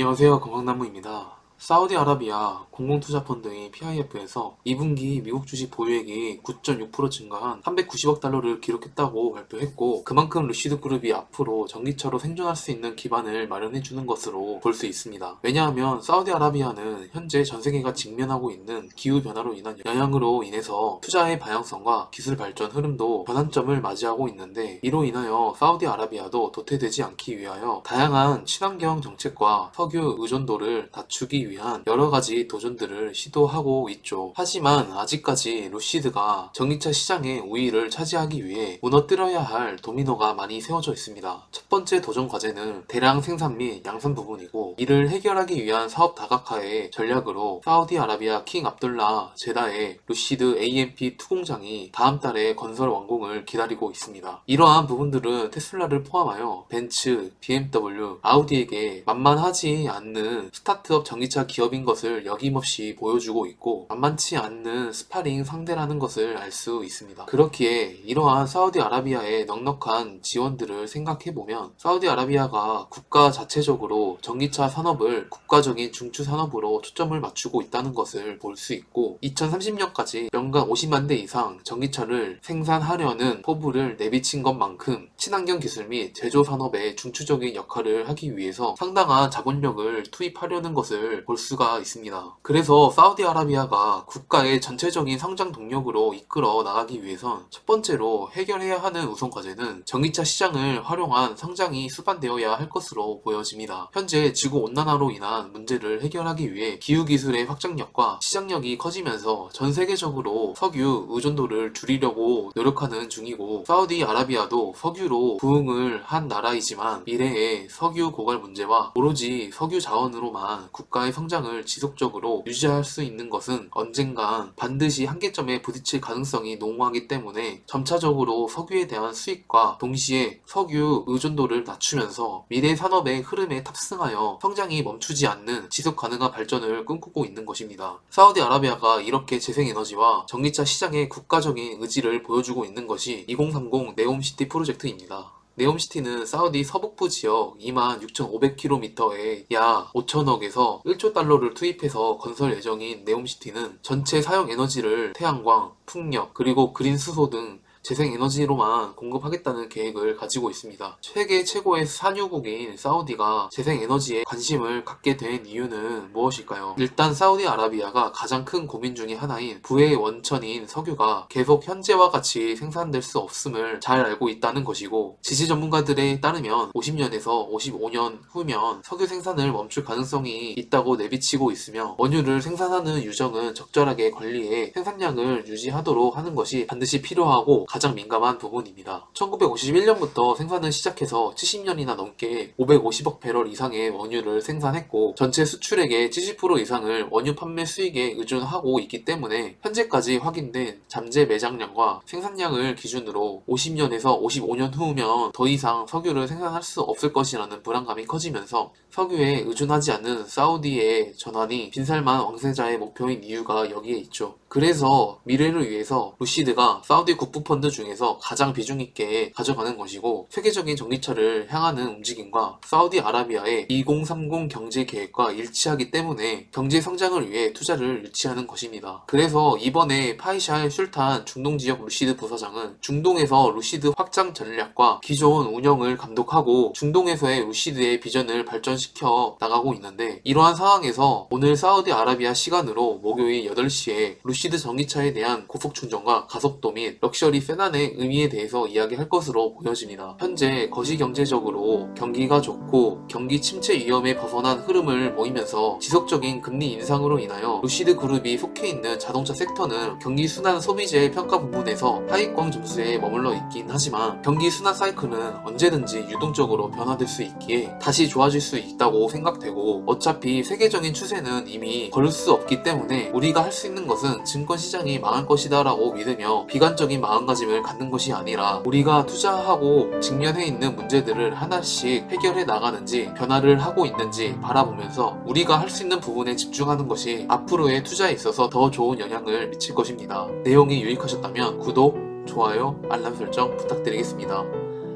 안녕하세요. 건강나무입니다. 사우디아라비아 공공투자펀드인 PIF에서 2분기 미국 주식 보유액이 9.6% 증가한 390억 달러를 기록했다고 발표했고, 그만큼 루시드 그룹이 앞으로 전기차로 생존할 수 있는 기반을 마련해주는 것으로 볼 수 있습니다. 왜냐하면 사우디아라비아는 현재 전세계가 직면하고 있는 기후변화로 인한 영향으로 인해서 투자의 방향성과 기술 발전 흐름도 변환점을 맞이하고 있는데, 이로 인하여 사우디아라비아도 도태되지 않기 위하여 다양한 친환경 정책과 석유 의존도를 낮추기 위한 여러가지 도전들을 시도하고 있죠. 하지만 아직까지 루시드가 전기차 시장의 우위를 차지하기 위해 무너뜨려야 할 도미노가 많이 세워져 있습니다. 첫 번째 도전 과제는 대량 생산 및 양산 부분이고, 이를 해결하기 위한 사업 다각화의 전략으로 사우디아라비아 킹 압둘라 제다의 루시드 AMP 2 공장이 다음 달에 건설 완공을 기다리고 있습니다. 이러한 부분들은 테슬라를 포함하여 벤츠, BMW, 아우디에게 만만하지 않는 스타트업 전기차 기업인 것을 여김없이 보여주고 있고, 만만치 않는 스파링 상대라는 것을 알 수 있습니다. 그렇기에 이러한 사우디아라비아의 넉넉한 지원들을 생각해보면 사우디아라비아가 국가 자체적으로 전기차 산업을 국가적인 중추 산업으로 초점을 맞추고 있다는 것을 볼 수 있고, 2030년까지 연간 50만 대 이상 전기차를 생산하려는 포부를 내비친 것만큼 친환경 기술 및 제조 산업의 중추적인 역할을 하기 위해서 상당한 자본력을 투입하려는 것을 볼 수가 있습니다. 그래서 사우디아라비아가 국가의 전체적인 성장 동력으로 이끌어 나가기 위해선 첫 번째로 해결해야 하는 우선 과제는 전기차 시장을 활용한 성장이 수반되어야 할 것으로 보여집니다. 현재 지구온난화로 인한 문제를 해결하기 위해 기후기술의 확장력과 시장력이 커지면서 전 세계적으로 석유 의존도를 줄이려고 노력하는 중이고, 사우디아라비아도 석유로 부흥을 한 나라이지만 미래의 석유 고갈 문제와 오로지 석유 자원으로만 국가의 성장을 지속적으로 유지할 수 있는 것은 언젠간 반드시 한계점에 부딪힐 가능성이 농후하기 때문에 점차적으로 석유에 대한 수익과 동시에 석유 의존도를 낮추면서 미래 산업의 흐름에 탑승하여 성장이 멈추지 않는 지속 가능한 발전을 꿈꾸고 있는 것입니다. 사우디아라비아가 이렇게 재생에너지와 전기차 시장의 국가적인 의지를 보여주고 있는 것이 2030 네옴시티 프로젝트입니다. 네옴시티는 사우디 서북부 지역 26,500km에 약 5천억에서 1조 달러를 투입해서 건설 예정인 네옴시티는 전체 사용 에너지를 태양광, 풍력, 그리고 그린 수소 등 재생에너지로만 공급하겠다는 계획을 가지고 있습니다. 세계 최고의 산유국인 사우디가 재생에너지에 관심을 갖게 된 이유는 무엇일까요? 일단 사우디아라비아가 가장 큰 고민 중의 하나인 부의 원천인 석유가 계속 현재와 같이 생산될 수 없음을 잘 알고 있다는 것이고, 지지 전문가들에 따르면 50년에서 55년 후면 석유 생산을 멈출 가능성이 있다고 내비치고 있으며, 원유를 생산하는 유정은 적절하게 관리해 생산량을 유지하도록 하는 것이 반드시 필요하고 가장 민감한 부분입니다. 1951년부터 생산을 시작해서 70년이나 넘게 550억 배럴 이상의 원유를 생산했고, 전체 수출액의 70% 이상을 원유 판매 수익에 의존하고 있기 때문에 현재까지 확인된 잠재 매장량과 생산량을 기준으로 50년에서 55년 후면 더 이상 석유를 생산할 수 없을 것이라는 불안감이 커지면서 석유에 의존하지 않는 사우디의 전환이 빈살만 왕세자의 목표인 이유가 여기에 있죠. 그래서 미래를 위해서 루시드가 사우디 국부펀드 중에서 가장 비중 있게 가져가는 것이고, 세계적인 전기차를 향하는 움직임과 사우디아라비아의 2030 경제 계획과 일치하기 때문에 경제 성장을 위해 투자를 유치하는 것입니다. 그래서 이번에 파이샬 술탄 중동 지역 루시드 부사장은 중동에서 루시드 확장 전략과 기존 운영을 감독하고 중동에서의 루시드의 비전을 발전시켜 나가고 있는데, 이러한 상황에서 오늘 사우디아라비아 시간으로 목요일 8시에 루시드 전기차에 대한 고속 충전과 가속도 및 럭셔리 세단의 의미에 대해서 이야기할 것으로 보여집니다. 현재 거시경제적으로 경기가 좋고 경기 침체 위험에 벗어난 흐름을 보이면서 지속적인 금리 인상으로 인하여 루시드 그룹이 속해 있는 자동차 섹터는 경기 순환 소비재의 평가 부분에서 하위권 점수에 머물러 있긴 하지만, 경기 순환 사이클은 언제든지 유동적으로 변화될 수 있기에 다시 좋아질 수 있다고 생각되고, 어차피 세계적인 추세는 이미 걸을 수 없기 때문에 우리가 할 수 있는 것은 증권시장이 망할 것이다 라고 믿으며 비관적인 마음가짐을 갖는 것이 아니라, 우리가 투자하고 직면해 있는 문제들을 하나씩 해결해 나가는지 변화를 하고 있는지 바라보면서 우리가 할 수 있는 부분에 집중하는 것이 앞으로의 투자에 있어서 더 좋은 영향을 미칠 것입니다. 내용이 유익하셨다면 구독, 좋아요, 알람 설정 부탁드리겠습니다.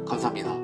감사합니다.